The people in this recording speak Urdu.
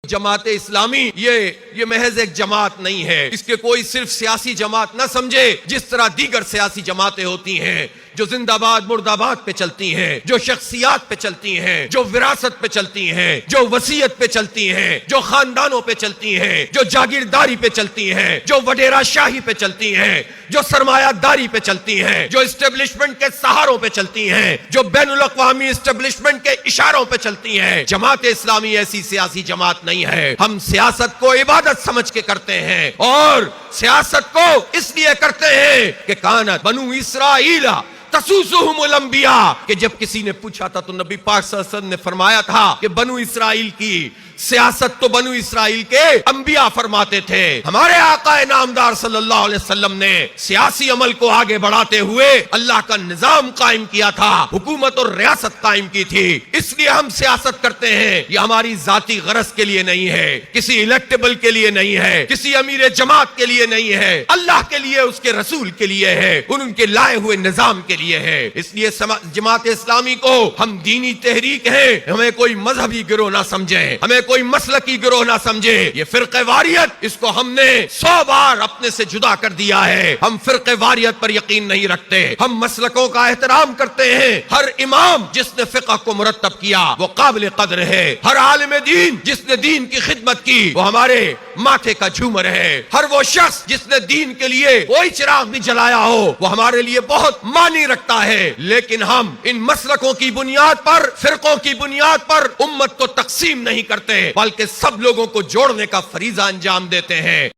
جماعت اسلامی یہ محض ایک جماعت نہیں ہے، اس کے کوئی صرف سیاسی جماعت نہ سمجھے جس طرح دیگر سیاسی جماعتیں ہوتی ہیں جو زندہ باد مرد آباد پہ چلتی ہیں، جو شخصیات پہ چلتی ہیں، جو وراثت پہ چلتی ہیں، جو وصیت پہ چلتی ہیں، جو خاندانوں پہ چلتی ہیں، جو جاگیرداری پہ چلتی ہیں، جو وڈیرا شاہی پہ چلتی ہیں، جو سرمایہ داری پہ چلتی ہیں، جو اسٹیبلشمنٹ کے سہاروں پہ چلتی ہیں، جو بین الاقوامی اسٹیبلشمنٹ کے اشاروں پہ چلتی ہیں۔ جماعت اسلامی ایسی سیاسی جماعت نہیں ہے۔ ہم سیاست کو عبادت سمجھ کے کرتے ہیں، اور سیاست کو اس لیے کرتے ہیں کہ کانت بنو اسرائیل تسوسہم الانبیاء، کہ جب کسی نے پوچھا تھا تو نبی پاک صلی اللہ علیہ وسلم نے فرمایا تھا کہ بنو اسرائیل کی سیاست تو بنو اسرائیل کے انبیاء فرماتے تھے۔ ہمارے آقا نامدار صلی اللہ علیہ وسلم نے سیاسی عمل کو آگے بڑھاتے ہوئے اللہ کا نظام قائم کیا تھا، حکومت اور ریاست قائم کی تھی۔ اس لیے ہم سیاست کرتے ہیں، یہ ہماری ذاتی غرض کے لیے نہیں ہے، کسی الیکٹیبل کے لیے نہیں ہے، کسی امیر جماعت کے لیے نہیں ہے، اللہ کے لیے، اس کے رسول کے لیے ہے، ان کے لائے ہوئے نظام کے لیے ہے۔ اس لیے جماعت اسلامی کو ہم دینی تحریک ہیں، ہمیں کوئی مذہبی گروہ نہ سمجھیں، ہمیں کوئی مسلکی گروہ نہ سمجھے۔ یہ فرقہ واریت، اس کو ہم نے 100 بار اپنے سے جدا کر دیا ہے۔ ہم فرقہ واریت پر یقین نہیں رکھتے، ہم مسلکوں کا احترام کرتے ہیں۔ ہر امام جس نے فقہ کو مرتب کیا وہ قابل قدر ہے، ہر عالم دین جس نے دین کی خدمت کی وہ ہمارے ماتھے کا جھومر ہے، ہر وہ شخص جس نے دین کے لیے کوئی چراغ بھی جلایا ہو وہ ہمارے لیے بہت معنی رکھتا ہے۔ لیکن ہم ان مسلکوں کی بنیاد پر، فرقوں کی بنیاد پر امت کو تقسیم نہیں کرتے، بلکہ سب لوگوں کو جوڑنے کا فریضہ انجام دیتے ہیں۔